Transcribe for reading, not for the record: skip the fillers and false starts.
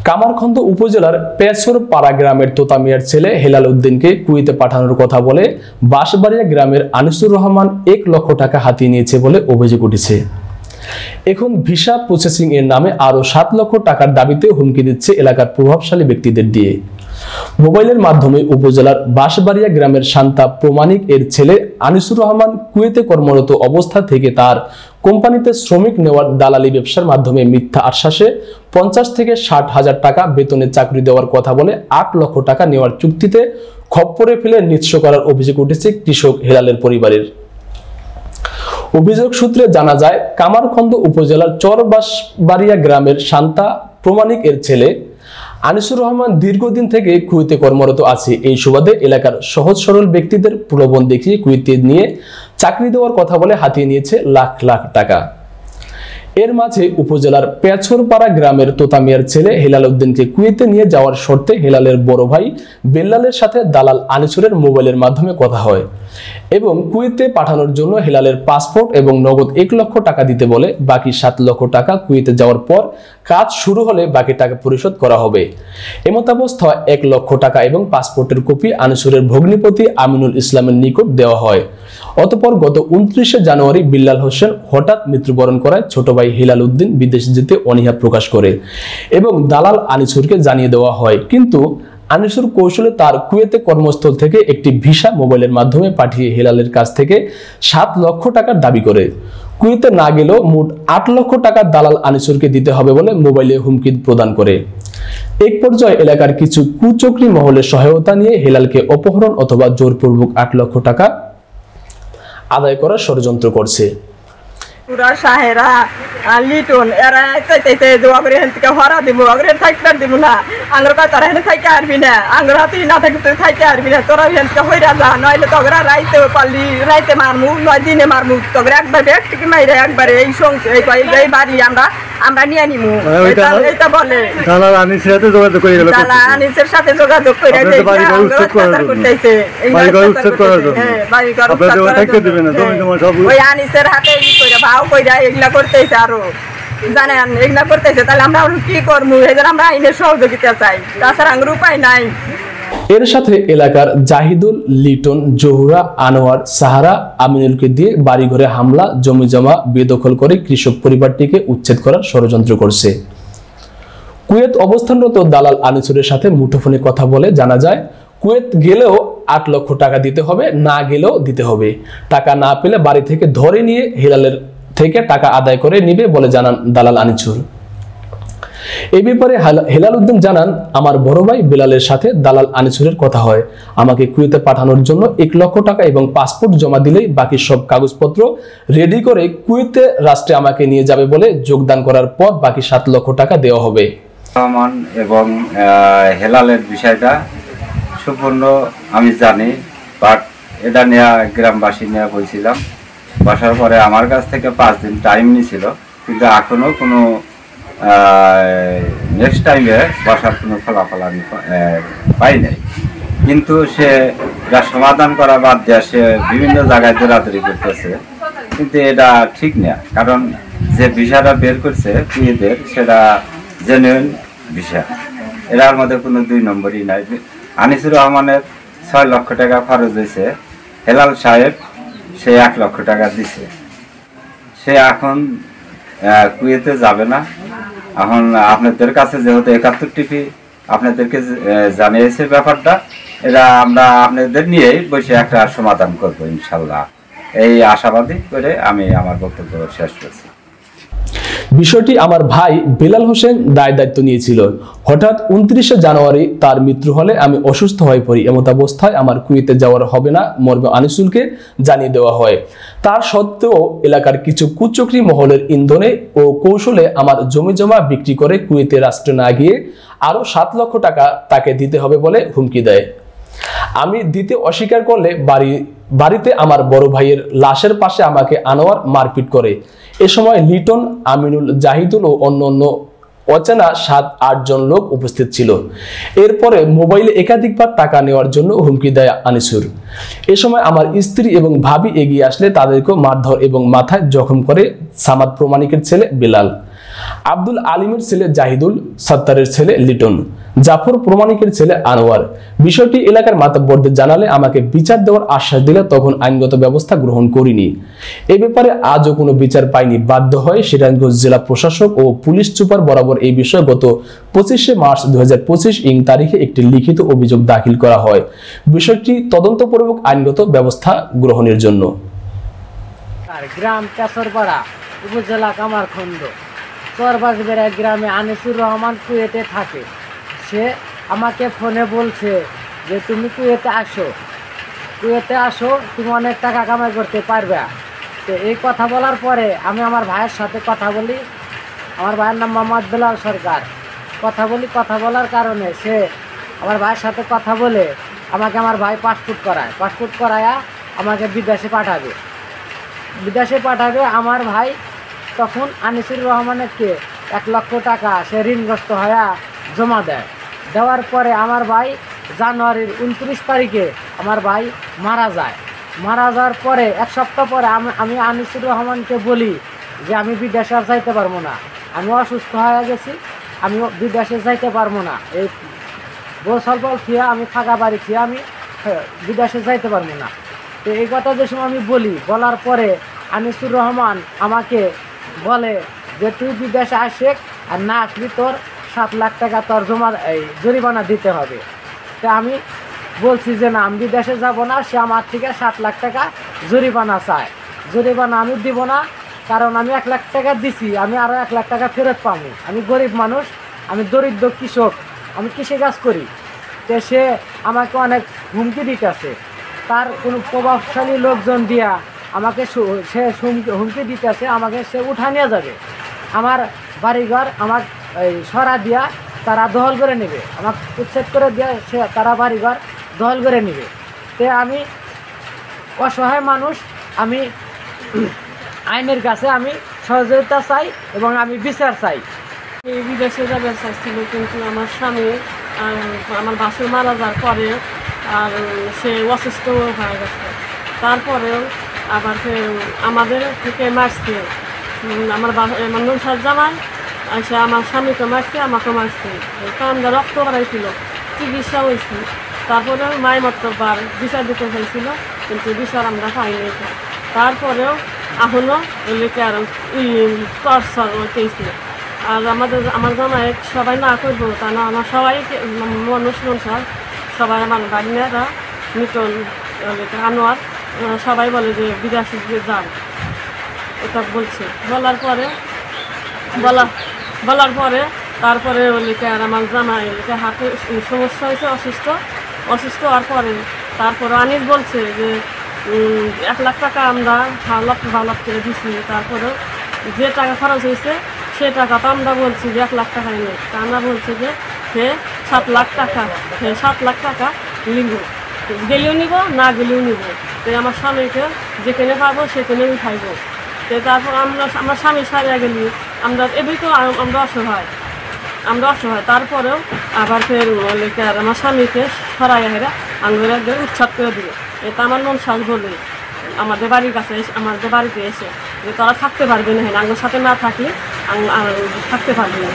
কামারখন্দ উপজেলার পেছর পাড়া গ্রামের তোতা মিয়ার ছেলে হেলাল উদ্দিনকে কুয়েতে পাঠানোর কথা বলে বাঁশবাড়িয়া গ্রামের আনিসুর রহমান 1 লক্ষ টাকা হাতিয়ে নিয়েছে বলে অভিযোগ উঠেছে। এখন ভিসা প্রসেসিং এর নামে আরো 7 লক্ষ টাকার দাবিতে হুমকি দিচ্ছে এলাকার প্রভাবশালী ব্যক্তিদের দিয়ে। মোবাইলের মাধ্যমে উপজেলার বাঁশবাড়িয়া গ্রামের শান্তা প্রমাণিক এর ছেলে আনিসুর রহমান কুয়েতে কর্মরত অবস্থা থেকে তার কোম্পানিতে শ্রমিক নেওয়ার দালালি ব্যবসার মাধ্যমে মিথ্যা আশ্বাসে 50 থেকে 60 হাজার টাকা বেতনে চাকরি দেওয়ার কথা বলে 8 লক্ষ টাকা নেওয়ার চুক্তিতে খপ্পরে ফেলে নিঃস্ব করার অভিযোগ উঠেছে কৃষক হেলালের পরিবারের। অভিযোগ সূত্রে জানা যায়, কামারখন্দ উপজেলার চরবাঁশবাড়িয়া গ্রামের শান্তা প্রমাণিক এর ছেলে আনিসুর রহমান দীর্ঘদিন থেকে কুয়েতে কর্মরত আছে। এই সুবাদে এলাকার সহজ সরল ব্যক্তিদের প্রলোভন দেখিয়ে কুয়েতে নিয়ে চাকরি দেওয়ার কথা বলে হাতিয়ে নিয়েছে লাখ লাখ টাকা। এর মাঝে উপজেলার পেছরপাড়া গ্রামের তোতা মিয়ার ছেলে হেলাল উদ্দিনকে কুয়েতে নিয়ে যাওয়ার শর্তে হেলালের বড় ভাই বেল্লালের সাথে দালাল আনিসুরের মোবাইলের মাধ্যমে কথা হয় এবং কুয়েতে পাঠানোর জন্য হেলালের পাসপোর্ট এবং নগদ 1 লক্ষ টাকা দিতে বলে। বাকি 7 লক্ষ টাকা কুয়েতে যাওয়ার পর কাজ শুরু হলে বাকি টাকা পরিশোধ করা হবে। এমতাবস্থায় 1 লক্ষ টাকা এবং পাসপোর্টের কপি আনিসুরের ভগ্নিপতি আমিনুল ইসলামের নিকট দেওয়া হয়। অতঃপর গত 29 জানুয়ারি বিল্লাল হোসেন হঠাৎ মৃত্যুবরণ করায় ছোট ভাই হেলাল উদ্দিন বিদেশ যেতে অনীহা প্রকাশ করে এবং দালাল আনিসুরকে জানিয়ে দেওয়া হয়। কিন্তু আনিসুর কৌশলে তার কুয়েতে কর্মস্থল থেকে একটি ভিসা মোবাইলের মাধ্যমে পাঠিয়ে হেলালের কাছ থেকে 7 লক্ষ টাকার দাবি করে। কুয়েতে না গেলেও মোট 8 লক্ষ টাকা দালাল আনিসুরকে দিতে হবে বলে মোবাইলে হুমকি প্রদান করে। এক পর্যায়ে এলাকার কিছু কুচক্রী মহলের সহায়তা নিয়ে হেলালকে অপহরণ অথবা জোরপূর্বক 8 লক্ষ টাকা আদায় করার ষড়যন্ত্র করছে। পুরা সাহেরা লিটন এরা চাইতেছে যে অগ্রে হেন থেকে হরা দিব, অগ্রে থাকতে দিব না, আঙ্গুর কা তারা হেন থাকতে পারবি না, আঙ্গুর হাতে না থাকতে থাকতে পারবি না, তোরা হেন থেকে হইরা যা, নইলে তগরা রাইতে পারলি রাইতে মারমু, নয় দিনে মারমু, তগরা একবার ব্যাগ থেকে মাইরে একবারে এই সংসার এই বাড়ি আমরা নিয়ে নিমু। এটা বলে দালাল আনিসের সাথে যোগাযোগ করে গেল, দালাল আনিসের সাথে যোগাযোগ করে দেয় বাড়ি ঘর উচ্ছেদ করতেছে, বাড়ি ঘর উচ্ছেদ করার জন্য, হ্যাঁ বাড়ি ঘর উচ্ছেদ থাকতে দিবেন না, জমি জমা সব ওই আনিসের হাতে ই কইরা ভাও কইরা এগুলা করতেছে। আরো জানেন এগুলা করতেছে, তাহলে আমরা কি করবো? এদের আমরা আইনের সহযোগিতা চাই, তাছাড়া আমার উপায় নাই। এর সাথে এলাকার জাহিদুল, লিটন, জহুরা, আনোয়ার, সাহারা, আমিনুলকে দিয়ে বাড়িঘরে হামলা, জমি জমা বেদখল করে কৃষক পরিবারটিকে উচ্ছেদ করার ষড়যন্ত্র করছে। কুয়েত অবস্থানরত দালাল আনিসুরের সাথে মুঠোফোনে কথা বলে জানা যায়, কুয়েত গেলেও 8 লক্ষ টাকা দিতে হবে, না গেলেও দিতে হবে। টাকা না পেলে বাড়ি থেকে ধরে নিয়ে হেলালের থেকে টাকা আদায় করে নিবে বলে জানান দালাল আনিসুর। এই ব্যাপারে হেলাল উদ্দিন জানান, আমার বড় ভাই বেলালের সাথে দালাল আনিসুরের কথা হয়। আমাকে কুয়েতে পাঠানোর জন্য 1 লক্ষ টাকা এবং পাসপোর্ট জমা দিলেই বাকি সব কাগজপত্র রেডি করে কুয়েতে রাষ্ট্রে আমাকে নিয়ে যাবে বলে যোগদান করার পর বাকি 7 লক্ষ টাকা দেওয়া হবে। রহমান এবং হেলালের বিষয়টা সম্পূর্ণ আমি জানি, বাট এটা নিয়ে গ্রামবাসী নিয়ে বলছিলাম। বসার পরে আমার কাছ থেকে 5 দিন টাইম নিয়েছিল, কিন্তু এখনো কোনো নেক্সট টাইমে বসার কোনো ফলাফল আমি পাই নাই। কিন্তু সে যা সমাধান করা বাদ দেওয়া, সে বিভিন্ন জায়গায় দৌড়াদৌড়ি করতেছে, কিন্তু এটা ঠিক না। কারণ যে ভিসাটা বের করছে কুয়েতের, সেটা জেনুইন ভিসা, এটার মধ্যে কোনো 2 নম্বরই নাই। আনিসুর রহমানের 6 লক্ষ টাকা খরচ হয়েছে, হেলাল সাহেব সে 1 লক্ষ টাকা দিছে। সে এখন কুয়েতে যাবে না। এখন আপনাদের কাছে যেহেতু 71 টিভি আপনাদেরকে জানিয়েছে ব্যাপারটা, এটা আমরা আপনাদের নিয়েই বসে একটা সমাধান করবো ইনশাল্লাহ, এই আশাবাদী করে আমি আমার বক্তব্য শেষ করছি। বিষয়টি আমার ভাই বেলাল হোসেন দায়িত্ব নিয়েছিল। হঠাৎ 29 জানুয়ারি তার মৃত্যু হলে আমি অসুস্থ হয়ে পড়ি। এমতাবস্থায় আমার কুয়েতে যাওয়ার হবে না মর্মে আনিসুলকে জানিয়ে দেওয়া হয়। তার সত্ত্বেও এলাকার কিছু কুচক্রী মহলের ইন্ধনে ও কৌশলে আমার জমি জমা বিক্রি করে কুয়েতে রাষ্ট্রে না গিয়ে আরো 7 লক্ষ টাকা তাকে দিতে হবে বলে হুমকি দেয়। আমি দিতে অস্বীকার করলে বাড়িতে আমার বড় ভাইয়ের লাশের পাশে আমাকে আনোয়ার মারপিট করে। এ সময় লিটন, আমিনুল, জাহিদুল ও অন্য অচেনা 7-8 জন লোক উপস্থিত ছিল। এরপরে মোবাইলে একাধিকবার টাকা নেওয়ার জন্য হুমকি দেয় আনিসুর। এ সময় আমার স্ত্রী এবং ভাবি এগিয়ে আসলে তাদেরকে মারধর এবং মাথায় জখম করে সামাদ প্রমাণিকের ছেলে বেলাল। আব্দুল আলিমের ছেলে জাহিদুল, সত্তারের ছেলে লিটন, জাফর প্রমাণিকের ছেলে আনোয়ার। বিষয়টি এলাকার মাতব্বরদের জানালে আমাকে বিচার দেওয়ার আশ্বাস দিলে তখন আইনগত ব্যবস্থা গ্রহণ করিনি। এ ব্যাপারে আজও কোনো বিচার পাইনি। বাধ্য হয়ে সিরাজগঞ্জ জেলা প্রশাসক ও পুলিশ সুপার বরাবর এই বিষয়ে গত 25শে মার্চ 2025 ইং তারিখে একটি লিখিত অভিযোগ দাখিল করা হয় বিষয়টি তদন্তপূর্বক আইনগত ব্যবস্থা গ্রহণের জন্য। গ্রাম পেছরপাড়া, উপজেলা কামারখন্দ, চরবাজবেড়া গ্রামে আনিসুর রহমান কুয়েতে থাকে। সে আমাকে ফোনে বলছে যে তুমি কুয়েতে আসো, তুমি অনেক টাকা কামাই করতে পারবে। তো এই কথা বলার পরে আমি আমার ভাইয়ের সাথে কথা বলি। আমার ভাইয়ের নাম মোহাম্মদ বেলাল সরকার। কথা বলার কারণে সে আমার ভাইয়ের সাথে কথা বলে আমাকে আমার ভাই পাসপোর্ট করায়া আমাকে বিদেশে পাঠাবে। আমার ভাই তখন আনিসুর রহমানকে 1 লক্ষ টাকা সে ঋণগ্রস্ত হয়ে জমা দেওয়ার পরে আমার ভাই জানুয়ারির 29 তারিখে আমার ভাই মারা যাওয়ার পরে 1 সপ্তাহ পরে আমি আনিসুর রহমানকে বলি যে আমি বিদেশে আর যাইতে পারবো না, আমি অসুস্থ হয়ে গেছি, আমি বিদেশে যাইতে পারবো না। এই বল থিয়া আমি ফাঁকা বাড়ি থিয়া আমি বিদেশে যাইতে পারবো না। তো এই কথা যে সময় আমি বলার পরে আনিসুর রহমান আমাকে বলে যে তুই বিদেশে আসে আর না আসলি তোর 7 লাখ টাকা তোর জরিমানা দিতে হবে। তো আমি বলছি যে না, আমি বিদেশে যাব না। সে আমার থেকে 7 লাখ টাকা জরিমানা চায়। জরিমানা আমি দিব না, কারণ আমি 1 লাখ টাকা দিছি, আমি আরও 1 লাখ টাকা ফেরত পাবো। আমি গরিব মানুষ, আমি দরিদ্র কৃষক, আমি কৃষিকাজ করি। তো সে আমাকে অনেক হুমকি দিতেছে। তার কোনো প্রভাবশালী লোকজন দিয়া আমাকে সে হুমকি দিতেছে, আমাকে সে উঠা নিয়ে যাবে। আমার বাড়িঘর আমার সরা দিয়া তারা দখল করে নেবে, আমাকে উচ্ছেদ করে দিয়া তারা বাড়িঘর দখল করে নেবে। তে আমি অসহায় মানুষ, আমি আইনের কাছে আমি সহযোগিতা চাই এবং আমি বিচার চাই। বিদেশে যাবে চাইছিল, কিন্তু আমার স্বামী আমার বাসুর মারা যাওয়ার পরে আর সে অসুস্থ হয়ে গেছে। তারপরেও আবার আমাদের থেকে মারছে, আমার নৌসার জামাই এসে আমার স্বামীকে মারছে, আমাকে মারছে। কান্দা রক্ত বাড়াইছিল, চিকিৎসা হয়েছে। তারপরে মাই মতবার বিচার দিতে হয়েছিল, কিন্তু বিচার আমরা পাইনি। তারপরেও এখনও এলাকে আরও টর্চার হইতেছে। আর আমার জামাই সবাই না করবো তা না, আমার সবাই মানুষ সবাই আমার বাড়িরা মিটন আনোয়ার সবাই বলে যে বিদেশে যান, এটা বলছে। বলার পরে তারপরে ওলিকে আর আমার জামাই এলিকে হাতে সমস্যা হয়েছে, অসুস্থ হওয়ার পরে তারপরে আনিস বলছে যে 1 লাখ টাকা আমরা ভালো করে দিছি। তারপরে যে টাকা খরচ হয়েছে সে টাকা তো আমরা বলছি যে 1 লাখ টাকাই নেই, তা আমরা বলছি যে সে 7 লাখ টাকা নিব, গেলেও নিব না গেলেও নিব। তো আমার স্বামীকে যেখানে পাবো সেখানে উঠাইব। তো তারপর আমার স্বামী সারিয়া গেলি আমরা এবার তো আমরা অসহায়। তারপরেও আবার ফের আর আমার স্বামীকে সরাইয়া হেরা আমরা উচ্ছেদ করে দিল। এটা আমার মন শ্বাস বলে আমাদের বাড়ির কাছে আমাদের বাড়িতে এসে যে তারা থাকতে পারবে না, আমার সাথে না থাকলে থাকতে পারবে না।